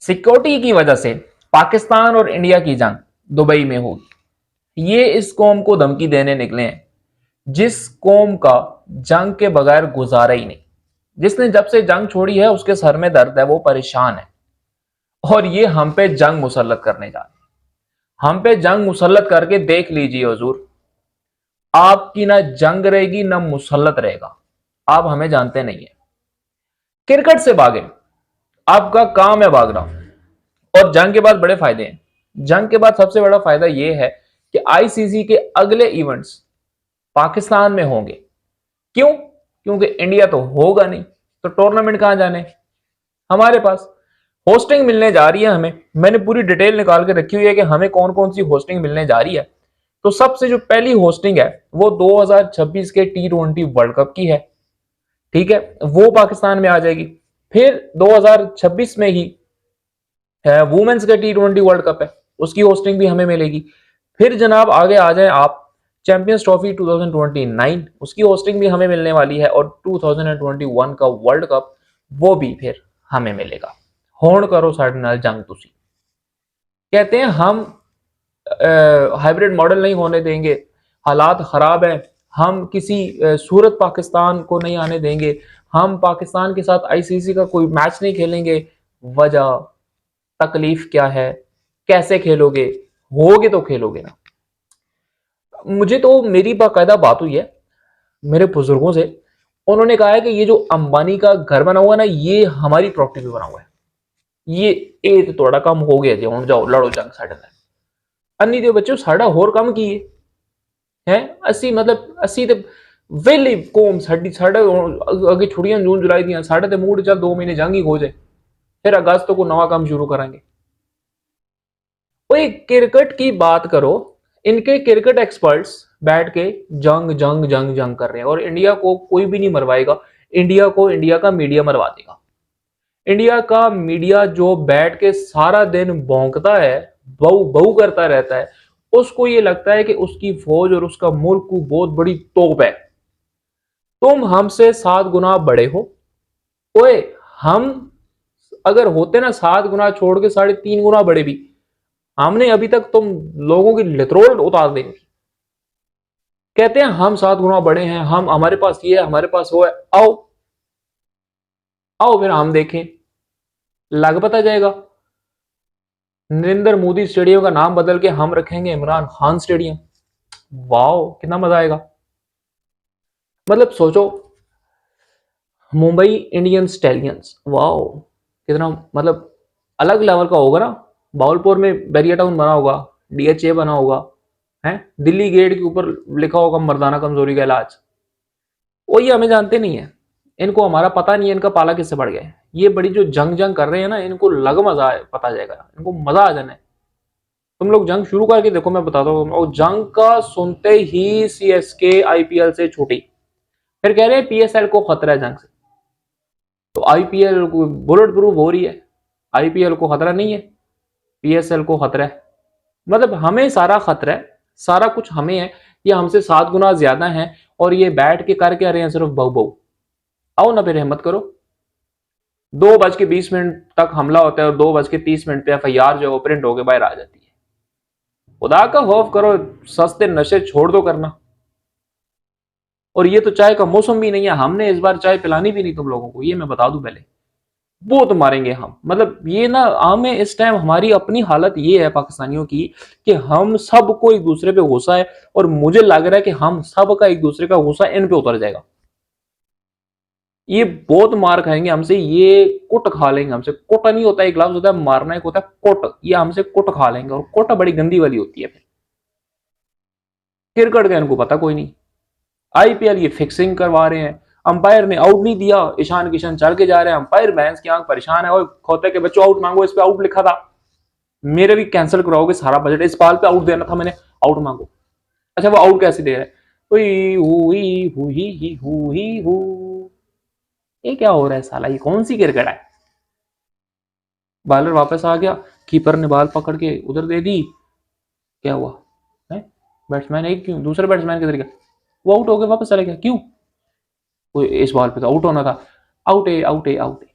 Security की वजह से पाकिस्तान और इंडिया की जंग दुबई में होगी। ये इस कौम को धमकी देने निकले हैं जिस कौम का जंग के बगैर गुजारा ही नहीं। जिसने जब से जंग छोड़ी है उसके सर में दर्द है, वो परेशान है। और ये हम पे जंग मुसल्लत करने जा रहे हैं। हम पे जंग मुसल्लत करके देख लीजिए हुजूर, आपकी ना जंग रहेगी ना मुसल्लत रहेगा। आप हमें जानते नहीं है। क्रिकेट से भागे, आपका काम है भागना। और जंग के बाद बड़े फायदे हैं। जंग के बाद सबसे बड़ा फायदा यह है कि आईसीसी के अगले इवेंट्स पाकिस्तान में होंगे। क्यों? क्योंकि इंडिया तो होगा नहीं, तो टूर्नामेंट कहां जाने, हमारे पास होस्टिंग मिलने जा रही है। हमें, मैंने पूरी डिटेल निकाल के रखी हुई है कि हमें कौन कौन सी होस्टिंग मिलने जा रही है। तो सबसे जो पहली होस्टिंग है वो 2026 के T20 वर्ल्ड कप की है। ठीक है, वो पाकिस्तान में आ जाएगी। फिर 2026 में ही वुमेन्स का T20 वर्ल्ड कप है, उसकी होस्टिंग भी हमें मिलेगी। फिर जनाब आगे आ जाए आप, चैंपियंस ट्रॉफी 2029, उसकी होस्टिंग भी हमें मिलने वाली है। और 2021 का वर्ल्ड कप, वो भी फिर हमें मिलेगा। होण करो साढ़े नाल जंग तुसी। कहते हैं हम हाइब्रिड मॉडल नहीं होने देंगे, हालात खराब है, हम किसी सूरत पाकिस्तान को नहीं आने देंगे, हम पाकिस्तान के साथ आईसीसी का कोई मैच नहीं खेलेंगे। वजह, तकलीफ क्या है, कैसे खेलोगे, होगे तो खेलोगे ना। मुझे तो मेरी बाकायदा बात हुई है मेरे बुजुर्गों से, उन्होंने कहा है कि ये जो अंबानी का घर बना हुआ है ना, ये हमारी प्रॉपर्टी पे बना हुआ है। ये तो थोड़ा कम हो गया जी, हुण जाओ लड़ो जंग साढ़े नाल। अन्नी दे बच्चों साढ़ा होर कम की है। असी मतलब असी ते वेली कौम साड़ी, साढ़े अगे छुट्टियां जून जुलाई दियां, साढ़े ते मूड चल 2 महीने जंग ही हो जाए, फिर अगस्त को नवा काम शुरू करेंगे। क्रिकेट की बात करो, इनके क्रिकेट एक्सपर्ट्स बैठ के जंग जंग जंग जंग कर रहे हैं। और इंडिया को कोई भी नहीं मरवाएगा, इंडिया को इंडिया का मीडिया मरवा देगा। इंडिया का मीडिया जो बैठ के सारा दिन भौंकता है, बहू बहू करता रहता है, उसको ये लगता है कि उसकी फौज और उसका मुल्क को बहुत बड़ी तोप है। तुम हमसे 7 गुना बड़े हो। ओए, हम अगर होते ना 7 गुना छोड़ के 3.5 गुना बड़े भी, हमने अभी तक तुम लोगों की लित्रोल उतार देंगे। कहते हैं हम 7 गुना बड़े हैं, हम हमारे पास ये है, हमारे पास वो है। आओ आओ फिर हम देखें, लग पता जाएगा। नरेंद्र मोदी स्टेडियम का नाम बदल के हम रखेंगे इमरान खान स्टेडियम। वाओ, कितना मजा आएगा। मतलब सोचो, मुंबई इंडियन स्टैलियंस, वाओ कितना मतलब अलग लेवल का होगा ना। बाउलपुर में बैरिया टाउन बना होगा, डीएचए बना होगा, है दिल्ली गेट के ऊपर लिखा होगा मर्दाना कमजोरी का इलाज। वो ये हमें जानते नहीं है, इनको हमारा पता नहीं है, इनका पाला किससे पड़ गया है। ये बड़ी जो जंग जंग कर रहे हैं ना, इनको लग मजा पता जाएगा, इनको मजा आ जाना है। तुम लोग जंग शुरू करके देखो, मैं बताता हूँ। और जंग का सुनते ही सीएसके आईपीएल से छूटी, फिर कह रहे हैं पीएसएल को खतरा है जंग से। तो आईपीएल बुलेट प्रूफ हो रही है, आईपीएल को खतरा नहीं है, पीएसएल को खतरा है। मतलब हमें सारा खतरा है, सारा कुछ हमें है। ये हमसे 7 गुना ज्यादा है, और ये बैठ के कर क्या रहे हैं, सिर्फ बहु बहु। आओ ना फिर हिम्मत करो। 2:20 तक हमला होता है और 2:30 पे एफआईआर जो है प्रिंट होकर बाहर आ जाती है। खुदा का खौफ करो, सस्ते नशे छोड़ दो करना। और ये तो चाय का मौसम भी नहीं है, हमने इस बार चाय पिलानी भी नहीं तुम लोगों को, ये मैं बता दूं पहले। वो तो मारेंगे हम, मतलब ये ना हमें इस टाइम हमारी अपनी हालत ये है पाकिस्तानियों की कि हम सबको एक दूसरे पे गुस्सा है। और मुझे लग रहा है कि हम सब का एक दूसरे का गुस्सा इन पे उतर जाएगा। ये बहुत मार खाएंगे हमसे, ये कुट खा लेंगे हमसे। कुट नहीं होता, एक लफ्ज होता है मारना, एक होता है कुट। ये हमसे कुट खा लेंगे, और कुट बड़ी गंदी वाली होती है। फिर क्रिकेट का इनको पता कोई नहीं। आईपीएल ये फिक्सिंग करवा रहे हैं, अंपायर ने आउट नहीं दिया, ईशान किशन चल के जा रहे हैं, अंपायर भैंस की आंख परेशान है। और खोते के बच्चों आउट मांगो, इस पे आउट लिखा था, मेरे भी कैंसिल कराओगे सारा बजट, इस बाल पे आउट देना था मैंने, आउट मांगो। अच्छा, वो आउट कैसे दे रहे हैं, हुई हुई हुई हुई हु। ये क्या हो रहा है साला, ये कौन सी क्रिकेट है। बॉलर वापस आ गया, कीपर ने बॉल पकड़ के उधर दे दी, क्या हुआ है, बैट्समैन एक क्यों, दूसरे बैट्समैन किधर गया, वो आउट हो गया, वापस चला गया, क्यों, इस बॉल पे तो आउट होना था। आउट है, आउट है, आउट है।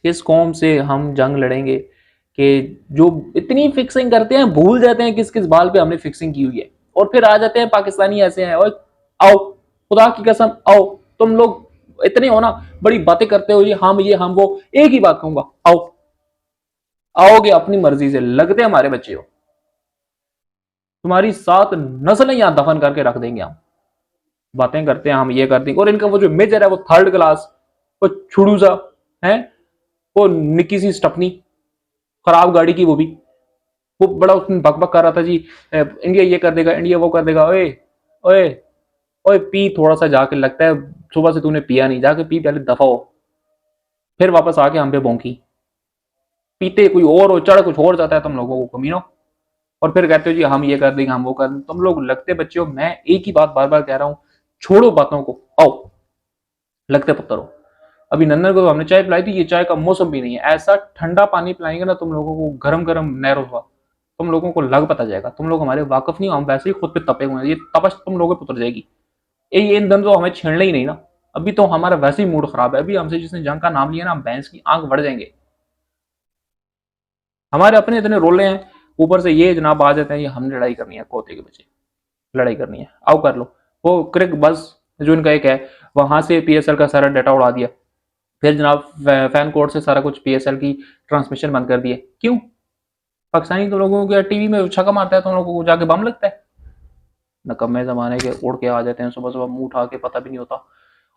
किस कौम से हम जंग लड़ेंगे कि जो इतनी फिक्सिंग करते हैं, भूल जाते हैं किस किस बाल पे हमने फिक्सिंग की हुई है, और फिर आ जाते हैं पाकिस्तानी ऐसे हैं, और आओ खुदा की कसम आओ, तुम लोग इतने हो ना, बड़ी बातें करते हो, ये हम वो, एक ही बात कहूंगा, आओ, आओगे अपनी मर्जी से, लगते हमारे बच्चे हो, तुम्हारी 7 नस्लें यहां दफन करके रख देंगे हम। बातें करते हैं हम ये कर देंगे, और इनका वो जो मेजर है वो 3rd क्लास, वो छुड़ू सा है, वो निक्की सी स्टपनी खराब गाड़ी की, वो भी वो बड़ा उसमें बकबक कर रहा था जी, इंडिया ये कर देगा, इंडिया वो कर देगा। ओए ओए ओए, पी थोड़ा सा जाके, लगता है सुबह से तूने पिया नहीं, जाके पी पहले, दफा हो, फिर वापस आके हम पे भौंकी। पीते कोई और हो, चढ़ कुछ और जाता है तुम लोगों को कमीनों, और फिर कहते हो जी हम ये कर देंगे, हम वो कर देंगे। तुम लोग लगते बच्चे हो, मैं एक ही बात बार बार कह रहा हूं, छोड़ो बातों को, आओ लगते पत्थर हो। अभी नन्नर को तो हमने चाय पिलाई थी, ये चाय का मौसम भी नहीं है, ऐसा ठंडा पानी पिलाएंगे ना तुम लोगों को, गरम गरम नहरों हुआ, तुम लोगों को लग पता जाएगा, तुम लोग हमारे वाकफ नहीं हो, हम वैसे ही खुद पे तपे हुए हैं, ये तपश तुम लोगों पे उतर जाएगी। ये इन दिन तो हमें छेड़ना ही नहीं ना, अभी तो हमारा वैसे ही मूड खराब है, अभी हमसे जिसने जंग का नाम लिया ना, हम भैंस की आंख बढ़ जाएंगे। हमारे अपने इतने रोले हैं, ऊपर से ये जनाब आ जाते हैं, ये हमने लड़ाई करनी है, कोते के बच्चे, लड़ाई करनी है, आओ कर लो। वो क्रिक बस जो इनका एक है, वहां से पीएसएल का सारा डाटा उड़ा दिया, फिर जनाब फैन कोड से सारा कुछ पीएसएल की ट्रांसमिशन बंद कर दिए। क्यों? पाकिस्तानी तो लोगों के टीवी में छक्का मारता है, तो लोगों को जाके बम लगता है, नकम्मे जमाने के उड़ के आ जाते हैं, सुबह सुबह मुंह उठा के, पता भी नहीं होता।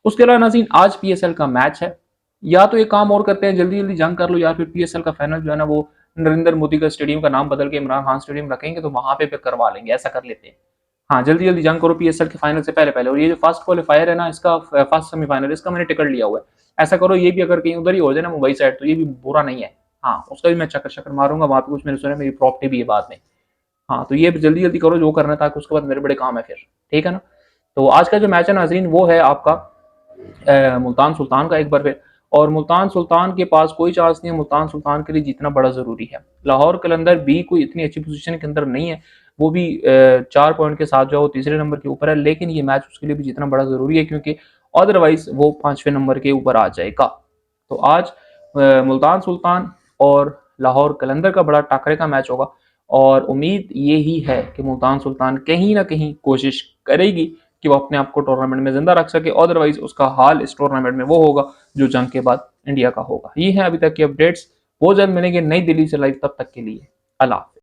उसके अलावा नाज़रीन, आज पीएसएल का मैच है, या तो एक काम और करते हैं, जल्दी जल्दी जंग कर लो, या फिर पीएसएल का फाइनल जो है ना, वो नरेंद्र मोदी का स्टेडियम का नाम बदल के इमरान खान स्टेडियम रखेंगे, तो वहां पे फिर करवा लेंगे, ऐसा कर लेते हैं। हाँ, जल्दी जल्दी जंग करो पीएसएल के फाइनल से पहले पहले, और ये जो फर्स्ट क्वालिफायर है ना, इसका फर्स्ट सेमीफाइनल, इसका मैंने टिकट लिया हुआ है। ऐसा करो, ये भी अगर कहीं उधर ही हो जाए ना, मुंबई साइड, तो ये भी बुरा नहीं है। हाँ, उसका भी मैं चक्कर चक्कर मारूंगा, वहां पे कुछ मैंने सुना मेरी प्रॉपर्टी भी है बाद में। हाँ, तो ये जल्दी जल्दी करो जो करना है, ताकि उसके बाद मेरे बड़े काम है फिर, ठीक है ना। तो आज का जो मैच है नाजरीन, वो है आपका मुल्तान सुल्तान का एक बार फिर, और मुल्तान सुल्तान के पास कोई चांस नहीं है, मुल्तान सुल्तान के लिए जीतना बड़ा जरूरी है। लाहौर कलंदर भी कोई इतनी अच्छी पोजीशन के अंदर नहीं है, वो भी 4 पॉइंट के साथ जो वो तीसरे नंबर के ऊपर है, लेकिन ये मैच उसके लिए भी जीतना बड़ा जरूरी है, क्योंकि अदरवाइज वो 5वें नंबर के ऊपर आ जाएगा। तो आज मुल्तान सुल्तान और लाहौर कलंदर का बड़ा टाकरे का मैच होगा, और उम्मीद ये ही है कि मुल्तान सुल्तान कहीं ना कहीं कोशिश करेगी कि वो अपने आप को टूर्नामेंट में जिंदा रख सके, अदरवाइज उसका हाल इस टूर्नामेंट में वो होगा जो जंग के बाद इंडिया का होगा। ये है अभी तक की अपडेट्स, वो जल्द मिलेंगे नई दिल्ली से लाइव, तब तक के लिए अल्लाह।